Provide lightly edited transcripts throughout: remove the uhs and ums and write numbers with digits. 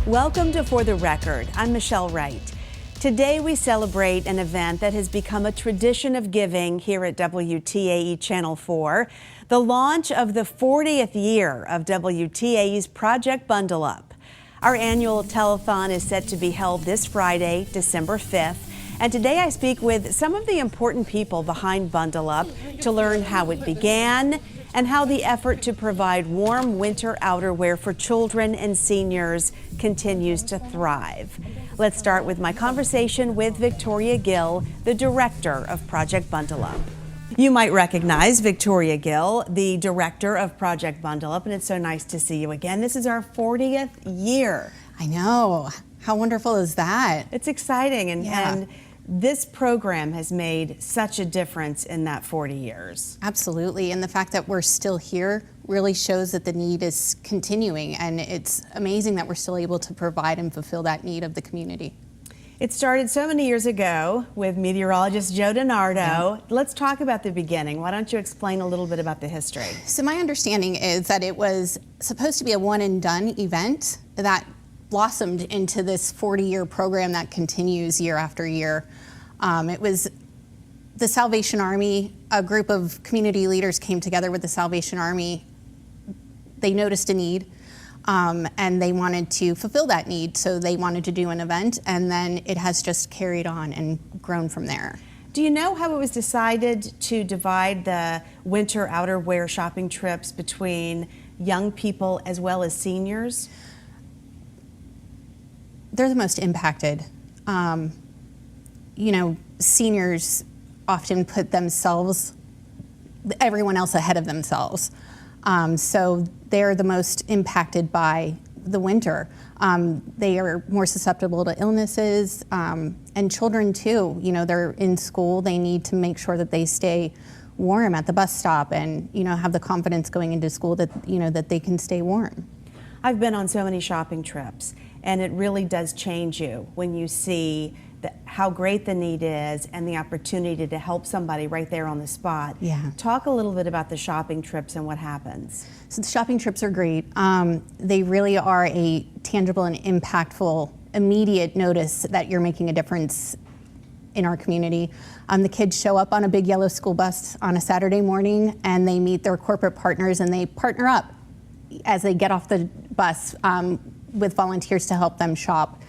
Welcome to For the Record. I'm Michelle Wright. Today we celebrate an event that has become a tradition of giving here at WTAE Channel 4, the launch of the 40th year of WTAE's Project Bundle Up. Our annual telethon is set to be held this Friday, December 5th, and today I speak with some of the important people behind Bundle Up to learn how it began and how the effort to provide warm winter outerwear for children and seniors continues to thrive. Let's start with my conversation with Victoria Gill, the director of Project Bundle Up. You might recognize Victoria Gill, the director of Project Bundle Up, and it's so nice to see you again. This is our 40th year. I know. How wonderful is that? It's exciting, and this program has made such a difference in that 40 years. Absolutely, and the fact that we're still here really shows that the need is continuing, and it's amazing that we're still able to provide and fulfill that need of the community. It started so many years ago with meteorologist Joe DiNardo. Yeah. Let's talk about the beginning. Why don't you explain a little bit about the history? So my understanding is that it was supposed to be a one and done event that blossomed into this 40-year program that continues year after year. It was the Salvation Army, a group of community leaders came together with the Salvation Army. They noticed a need, and they wanted to fulfill that need, so they wanted to do an event, and then it has just carried on and grown from there. Do you know how it was decided to divide the winter outerwear shopping trips between young people as well as seniors? They're the most impacted. You know, seniors often put everyone else ahead of themselves. So they're the most impacted by the winter. They are more susceptible to illnesses, and children too. You know, they're in school, they need to make sure that they stay warm at the bus stop and, you know, have the confidence going into school that, you know, that they can stay warm. I've been on so many shopping trips, and it really does change you when you see how great the need is and the opportunity to help somebody right there on the spot. Yeah. Talk a little bit about the shopping trips and what happens. So the shopping trips are great. They really are a tangible and impactful, immediate notice that you're making a difference in our community. The kids show up on a big yellow school bus on a Saturday morning, and they meet their corporate partners, and they partner up as they get off the bus with volunteers to help them shop.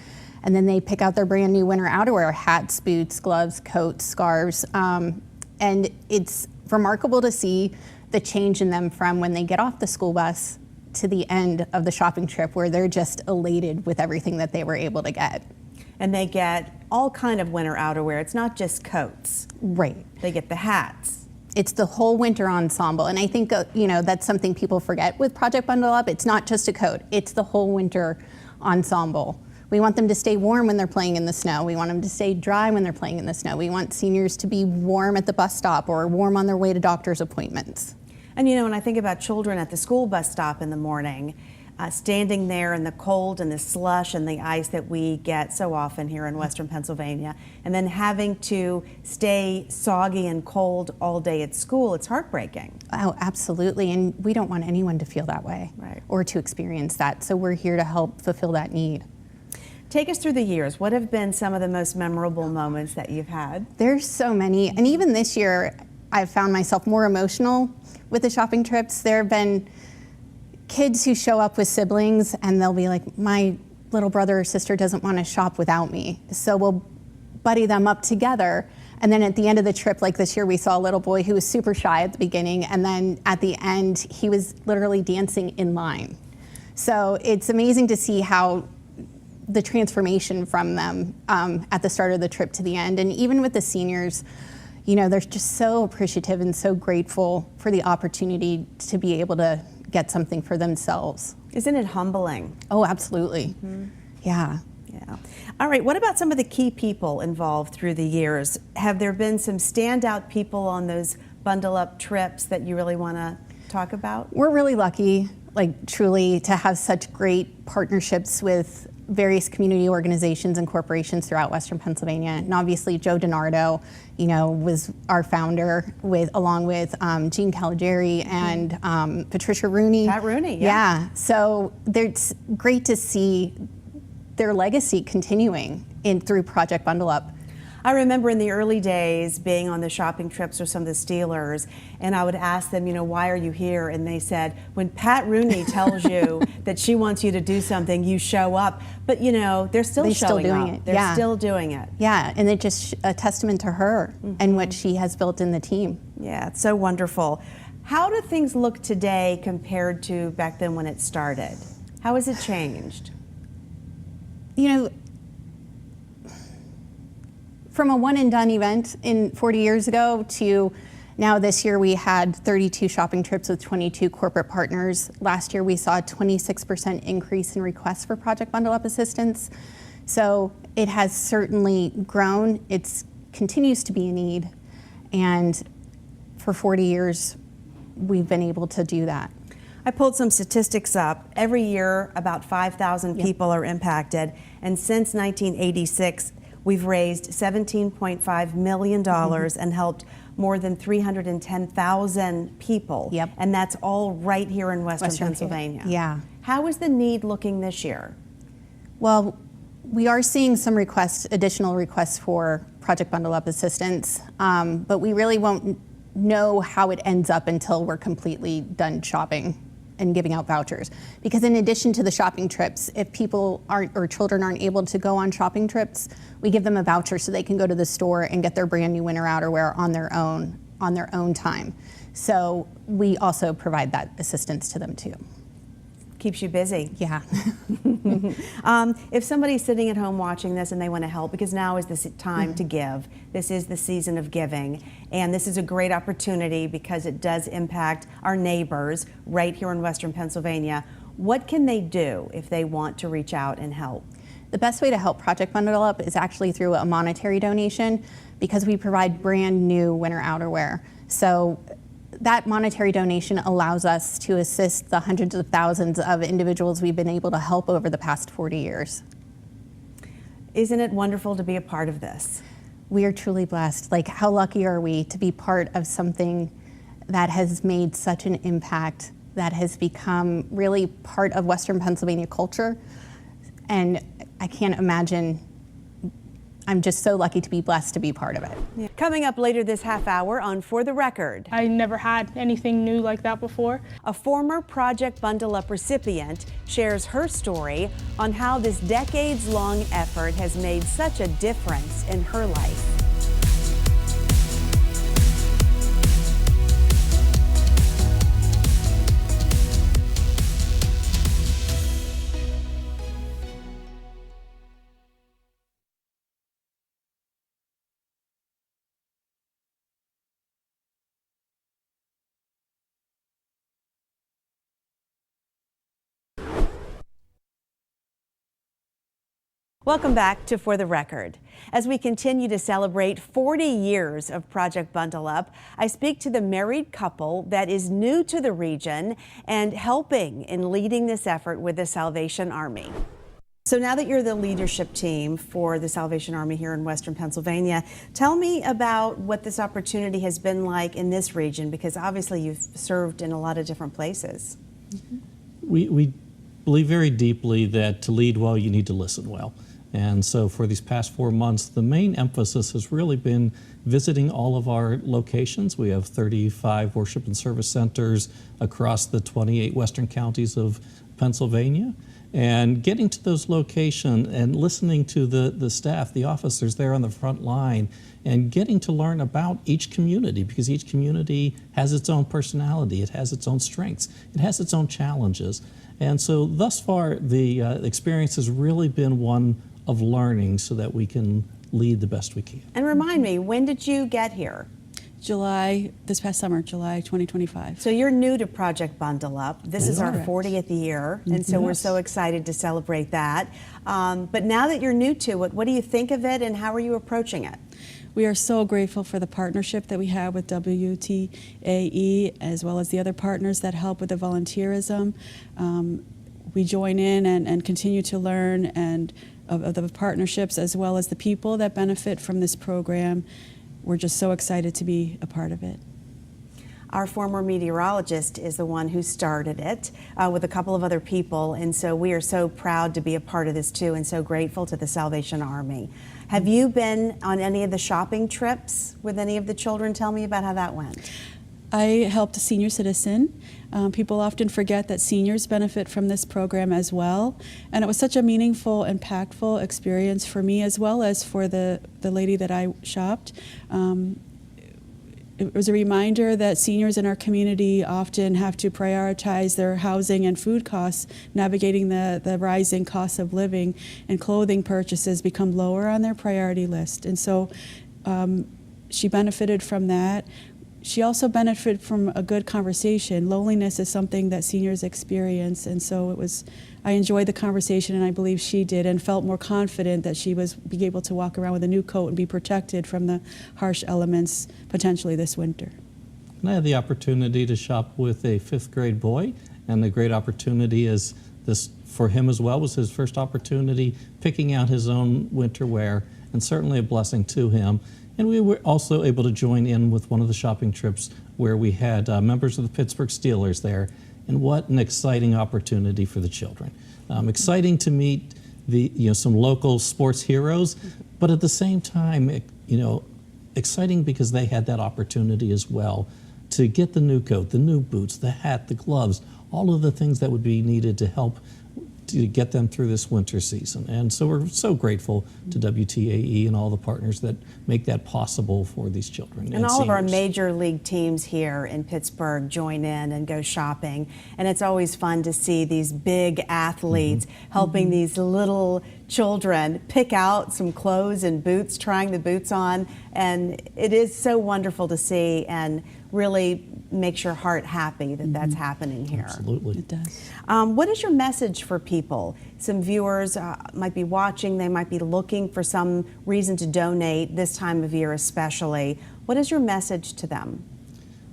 And then they pick out their brand new winter outerwear, hats, boots, gloves, coats, scarves. And it's remarkable to see the change in them from when they get off the school bus to the end of the shopping trip, where they're just elated with everything that they were able to get. And they get all kind of winter outerwear. It's not just coats. Right. They get the hats. It's the whole winter ensemble. And I think, you know, that's something people forget with Project Bundle Up. It's not just a coat, it's the whole winter ensemble. We want them to stay warm when they're playing in the snow. We want them to stay dry when they're playing in the snow. We want seniors to be warm at the bus stop or warm on their way to doctor's appointments. And you know, when I think about children at the school bus stop in the morning, standing there in the cold and the slush and the ice that we get so often here in Western Pennsylvania, and then having to stay soggy and cold all day at school, it's heartbreaking. Oh, absolutely. And we don't want anyone to feel that way, right, or to experience that. So we're here to help fulfill that need. Take us through the years. What have been some of the most memorable moments that you've had? There's so many. And even this year, I've found myself more emotional with the shopping trips. There have been kids who show up with siblings, and they'll be like, my little brother or sister doesn't want to shop without me. So we'll buddy them up together. And then at the end of the trip, like this year, we saw a little boy who was super shy at the beginning, and then at the end, he was literally dancing in line. So it's amazing to see how the transformation from them at the start of the trip to the end. And even with the seniors, you know, they're just so appreciative and so grateful for the opportunity to be able to get something for themselves. Isn't it humbling? Oh, absolutely. Mm-hmm. Yeah. Yeah. All right, what about some of the key people involved through the years? Have there been some standout people on those Bundle Up trips that you really want to talk about? We're really lucky, like truly, to have such great partnerships with various community organizations and corporations throughout Western Pennsylvania. And obviously Joe DiNardo, you know, was our founder along with Jean Caligari and Patricia Rooney. Pat Rooney, yeah. So it's great to see their legacy continuing through Project Bundle Up. I remember in the early days being on the shopping trips with some of the Steelers, and I would ask them, why are you here? And they said, when Pat Rooney tells you that she wants you to do something, you show up. But they're still showing doing up. it. They're still doing it. Yeah, and it's just a testament to her and what she has built in the team. Yeah, it's so wonderful. How do things look today compared to back then when it started? How has it changed? From a one and done event 40 years ago to now this year, we had 32 shopping trips with 22 corporate partners. Last year we saw a 26% increase in requests for Project Bundle Up assistance. So it has certainly grown. It continues to be a need. And for 40 years, we've been able to do that. I pulled some statistics up. Every year, about 5,000 people are impacted. And since 1986, we've raised $17.5 million and helped more than 310,000 people. Yep. And that's all right here in Western Pennsylvania. Yeah. How is the need looking this year? Well, we are seeing some additional requests for Project Bundle Up assistance, but we really won't know how it ends up until we're completely done shopping and giving out vouchers. Because in addition to the shopping trips, if people aren't or children aren't able to go on shopping trips, we give them a voucher so they can go to the store and get their brand new winter outerwear on their own time. So we also provide that assistance to them too. Keeps you busy. Yeah. If somebody's sitting at home watching this and they want to help, because now is the time to give. This is the season of giving, and this is a great opportunity because it does impact our neighbors right here in Western Pennsylvania. What can they do if they want to reach out and help? The best way to help Project Bundle Up is actually through a monetary donation, because we provide brand new winter outerwear. So that monetary donation allows us to assist the hundreds of thousands of individuals we've been able to help over the past 40 years. Isn't it wonderful to be a part of this? We are truly blessed. Like, how lucky are we to be part of something that has made such an impact, that has become really part of Western Pennsylvania culture. And I can't imagine, I'm just so lucky to be blessed to be part of it. Yeah. Coming up later this half hour on For the Record. I never had anything new like that before. A former Project Bundle Up recipient shares her story on how this decades-long effort has made such a difference in her life. Welcome back to For the Record. As we continue to celebrate 40 years of Project Bundle Up, I speak to the married couple that is new to the region and helping in leading this effort with the Salvation Army. So now that you're the leadership team for the Salvation Army here in Western Pennsylvania, tell me about what this opportunity has been like in this region, because obviously you've served in a lot of different places. We believe very deeply that to lead well, you need to listen well. And so for these past 4 months, the main emphasis has really been visiting all of our locations. We have 35 worship and service centers across the 28 western counties of Pennsylvania. And getting to those locations and listening to the staff, the officers there on the front line, and getting to learn about each community, because each community has its own personality, it has its own strengths, it has its own challenges. And so thus far, the experience has really been one of learning so that we can lead the best we can. And remind me, when did you get here? This past summer, July 2025. So you're new to Project Bundle Up. This is our 40th year, and so we're so excited to celebrate that. But now that you're new to it, what do you think of it and how are you approaching it? We are so grateful for the partnership that we have with WTAE, as well as the other partners that help with the volunteerism. We join in and continue to learn of the partnerships, as well as the people that benefit from this program. We're just so excited to be a part of it. Our former meteorologist is the one who started it with a couple of other people, and so we are so proud to be a part of this too, and so grateful to the Salvation Army. Have you been on any of the shopping trips with any of the children? Tell me about how that went. I helped a senior citizen. People often forget that seniors benefit from this program as well. And it was such a meaningful, impactful experience for me as well as for the lady that I shopped. It was a reminder that seniors in our community often have to prioritize their housing and food costs, navigating the rising costs of living, and clothing purchases become lower on their priority list. And so she benefited from that. She also benefited from a good conversation. Loneliness is something that seniors experience, and so I enjoyed the conversation, and I believe she did, and felt more confident that she was be able to walk around with a new coat and be protected from the harsh elements potentially this winter. And I had the opportunity to shop with a 5th grade boy, and the great opportunity is this for him as well was his first opportunity picking out his own winter wear, and certainly a blessing to him. And we were also able to join in with one of the shopping trips where we had members of the Pittsburgh Steelers there. And what an exciting opportunity for the children. Exciting to meet some local sports heroes, but at the same time, exciting because they had that opportunity as well to get the new coat, the new boots, the hat, the gloves, all of the things that would be needed to help to get them through this winter season. And so we're so grateful to WTAE and all the partners that make that possible for these children. And all seniors. of our major league teams here in Pittsburgh join in and go shopping. And it's always fun to see these big athletes helping these little children pick out some clothes and boots, trying the boots on. And it is so wonderful to see and really makes your heart happy that that's happening here. Absolutely. It does. What is your message for people? Some viewers might be watching, they might be looking for some reason to donate this time of year especially. What is your message to them?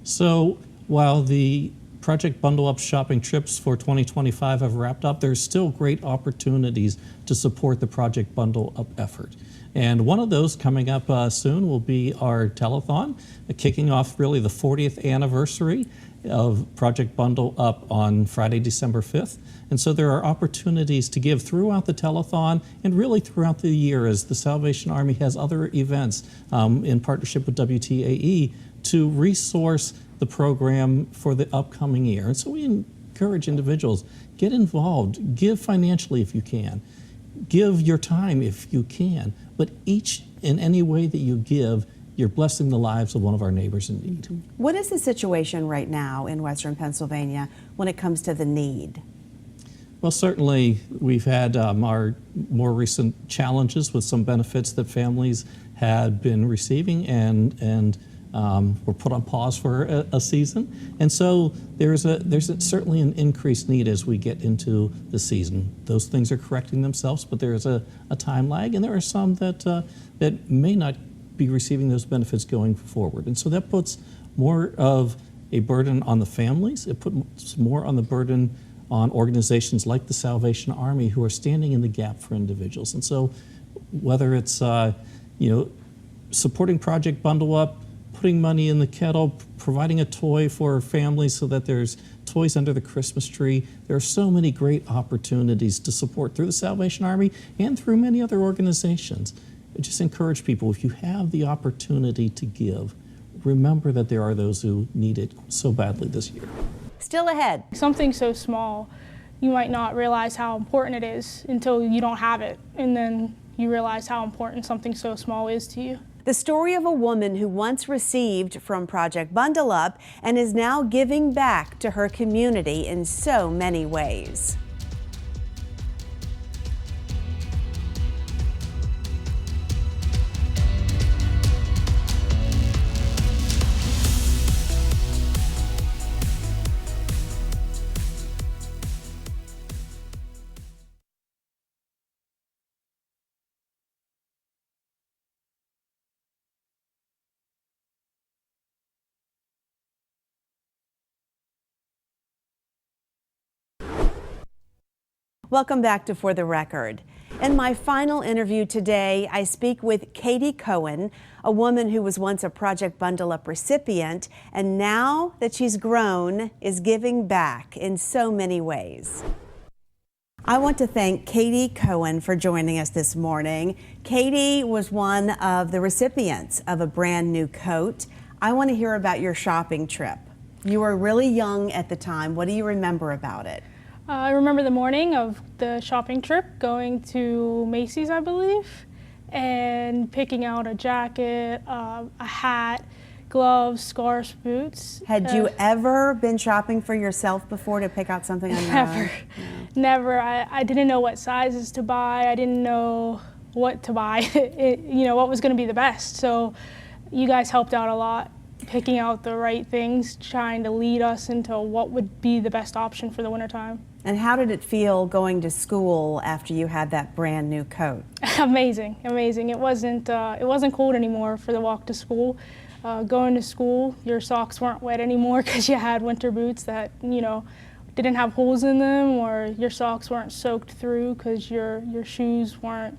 So while the Project Bundle Up shopping trips for 2025 have wrapped up, there's still great opportunities to support the Project Bundle Up effort. And one of those coming up soon will be our telethon, kicking off really the 40th anniversary of Project Bundle Up on Friday, December 5th. And so there are opportunities to give throughout the telethon and really throughout the year as the Salvation Army has other events in partnership with WTAE to resource the program for the upcoming year. And so we encourage individuals, get involved, give financially if you can, give your time if you can, but each in any way that you give, you're blessing the lives of one of our neighbors in need. What is the situation right now in Western Pennsylvania when it comes to the need? Well, certainly we've had our more recent challenges with some benefits that families had been receiving and were put on pause for a season. And so there's certainly an increased need as we get into the season. Those things are correcting themselves, but there is a time lag, and there are some that may not be receiving those benefits going forward. And so that puts more of a burden on the families. It puts more on the burden on organizations like the Salvation Army who are standing in the gap for individuals. And so whether it's supporting Project Bundle Up, putting money in the kettle, providing a toy for families so that there's toys under the Christmas tree. There are so many great opportunities to support through the Salvation Army and through many other organizations. I just encourage people, if you have the opportunity to give, remember that there are those who need it so badly this year. Still ahead. Something so small, you might not realize how important it is until you don't have it, and then you realize how important something so small is to you. The story of a woman who once received from Project Bundle Up and is now giving back to her community in so many ways. Welcome back to For the Record. In my final interview today, I speak with Katie Cohen, a woman who was once a Project Bundle Up recipient, and now that she's grown, is giving back in so many ways. I want to thank Katie Cohen for joining us this morning. Katie was one of the recipients of a brand new coat. I want to hear about your shopping trip. You were really young at the time. What do you remember about it? I remember the morning of the shopping trip, going to Macy's, I believe, and picking out a jacket, a hat, gloves, scarves, boots. Had you ever been shopping for yourself before to pick out something on your own? Never. I didn't know what sizes to buy. I didn't know what to buy, what was going to be the best. So you guys helped out a lot, picking out the right things, trying to lead us into what would be the best option for the wintertime. And how did it feel going to school after you had that brand new coat? Amazing. It wasn't cold anymore for the walk to school. Going to school, your socks weren't wet anymore because you had winter boots that didn't have holes in them, or your socks weren't soaked through because your shoes weren't,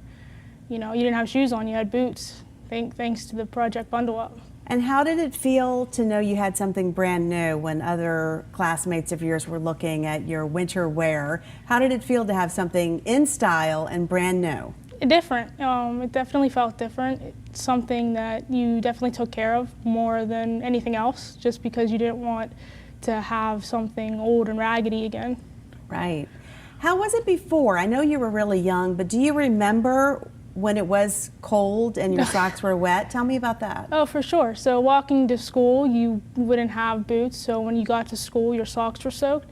you didn't have shoes on. You had boots. Thanks to the Project Bundle Up. And how did it feel to know you had something brand new when other classmates of yours were looking at your winter wear? How did it feel to have something in style and brand new? Different. It definitely felt different. It's something that you definitely took care of more than anything else, just because you didn't want to have something old and raggedy again. Right. How was it before? I know you were really young, but do you remember when it was cold and your socks were wet? Tell me about that. Oh, for sure. So walking to school, you wouldn't have boots, so when you got to school, your socks were soaked.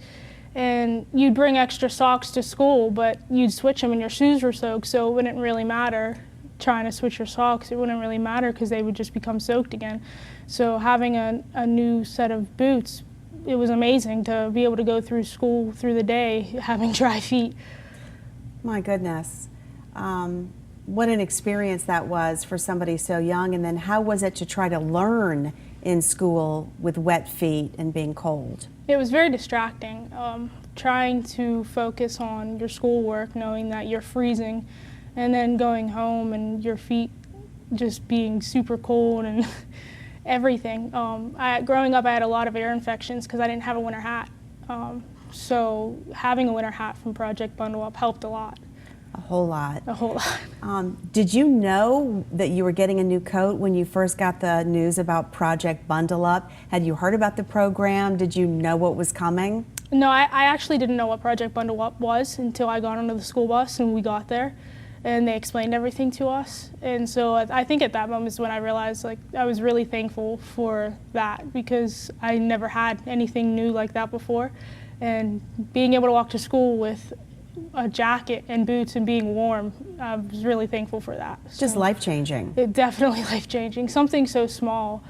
And you'd bring extra socks to school, but you'd switch them and your shoes were soaked, so it wouldn't really matter trying to switch your socks. It wouldn't really matter because they would just become soaked again. So having a new set of boots, it was amazing to be able to go through school through the day having dry feet. My goodness. What an experience that was for somebody so young. And then how was it to try to learn in school with wet feet and being cold? It was very distracting, trying to focus on your schoolwork, knowing that you're freezing, and then going home and your feet just being super cold and everything. Growing up, I had a lot of ear infections because I didn't have a winter hat. So having a winter hat from Project Bundle Up helped a lot. A whole lot. A whole lot. Did you know that you were getting a new coat when you first got the news about Project Bundle Up? Had you heard about the program? Did you know what was coming? No, I actually didn't know what Project Bundle Up was until I got onto the school bus and we got there and they explained everything to us. And so I think at that moment is when I realized I was really thankful for that, because I never had anything new like that before. And being able to walk to school with a jacket and boots and being warm, I was really thankful for that. Just life-changing. It definitely life-changing. Something so small,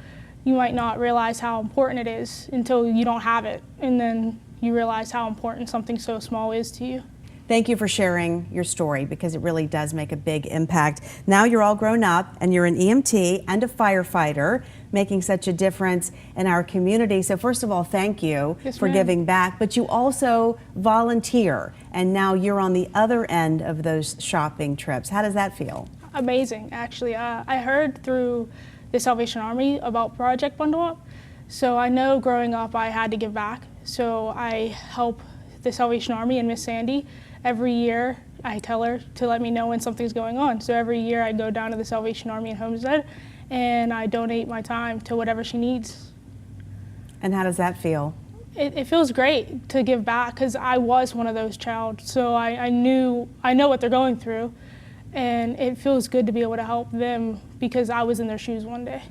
you might not realize how important it is until you don't have it, and then you realize how important something so small is to you. Thank you for sharing your story, because it really does make a big impact. Now you're all grown up and you're an EMT and a firefighter, making such a difference in our community. So first of all, thank you for giving back, but you also volunteer, and now you're on the other end of those shopping trips. How does that feel? Amazing, actually. I heard through the Salvation Army about Project Bundle Up, so I know growing up I had to give back. So I help the Salvation Army and Miss Sandy. Every year I tell her to let me know when something's going on. So every year I go down to the Salvation Army in Homestead and I donate my time to whatever she needs. And how does that feel? It feels great to give back, because I was one of those child, so I know what they're going through, and it feels good to be able to help them because I was in their shoes one day.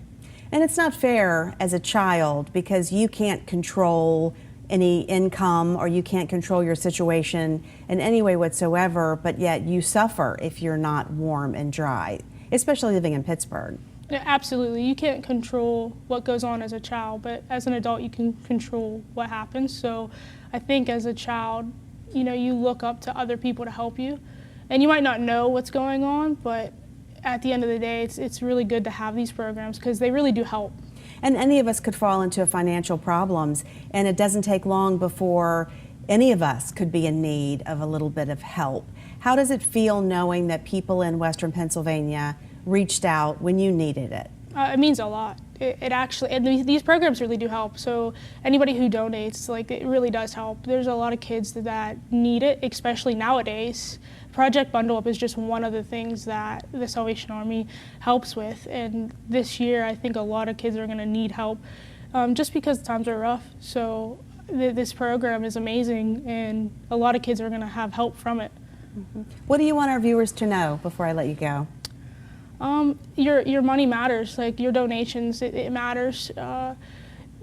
And it's not fair as a child, because you can't control any income or you can't control your situation in any way whatsoever, but yet you suffer if you're not warm and dry, especially living in Pittsburgh. Yeah, absolutely. You can't control what goes on as a child, but as an adult you can control what happens. So I think as a child, you look up to other people to help you, and you might not know what's going on, but at the end of the day, it's really good to have these programs because they really do help. And any of us could fall into financial problems, and it doesn't take long before any of us could be in need of a little bit of help. How does it feel knowing that people in Western Pennsylvania reached out when you needed it? It means a lot. It actually, and these programs really do help. So anybody who donates, like, it really does help. There's a lot of kids that need it, especially nowadays. Project Bundle Up is just one of the things that the Salvation Army helps with. And this year, I think a lot of kids are going to need help just because times are rough. So this program is amazing, and a lot of kids are going to have help from it. What do you want our viewers to know before I let you go? Your money matters, like your donations, it matters.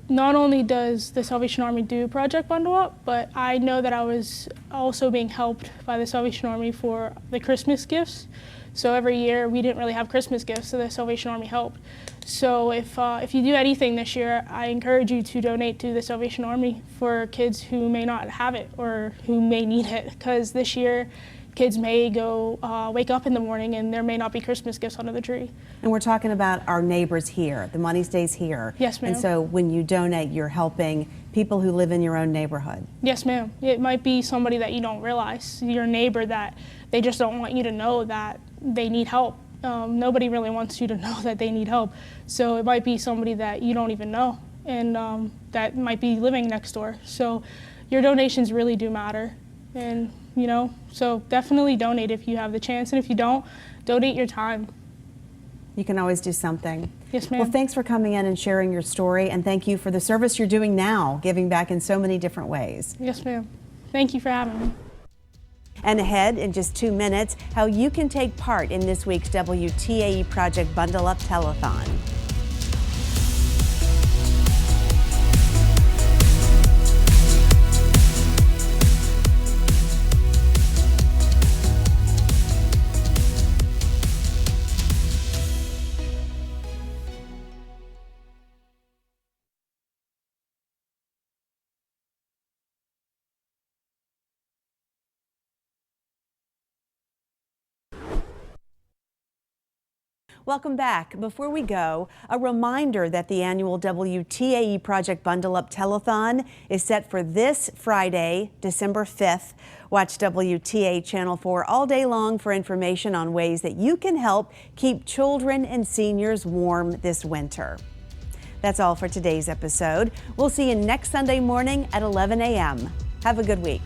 Not only does the Salvation Army do Project Bundle Up, but I know that I was also being helped by the Salvation Army for the Christmas gifts. So every year we didn't really have Christmas gifts, so the Salvation Army helped. So if you do anything this year, I encourage you to donate to the Salvation Army for kids who may not have it or who may need it, because this year kids may go wake up in the morning and there may not be Christmas gifts under the tree. And we're talking about our neighbors here. The money stays here. Yes, ma'am. And so when you donate, you're helping people who live in your own neighborhood. Yes, ma'am. It might be somebody that you don't realize, your neighbor, that they just don't want you to know that they need help. Nobody really wants you to know that they need help. So it might be somebody that you don't even know, and that might be living next door. So your donations really do matter. And so definitely donate if you have the chance, and if you don't, donate your time. You can always do something. Yes, ma'am. Well, thanks for coming in and sharing your story, and thank you for the service you're doing now, giving back in so many different ways. Yes, ma'am. Thank you for having me. And ahead in just 2 minutes, how you can take part in this week's WTAE Project Bundle Up Telethon. Welcome back. Before we go, a reminder that the annual WTAE Project Bundle Up Telethon is set for this Friday, December 5th. Watch WTA Channel 4 all day long for information on ways that you can help keep children and seniors warm this winter. That's all for today's episode. We'll see you next Sunday morning at 11 a.m. Have a good week.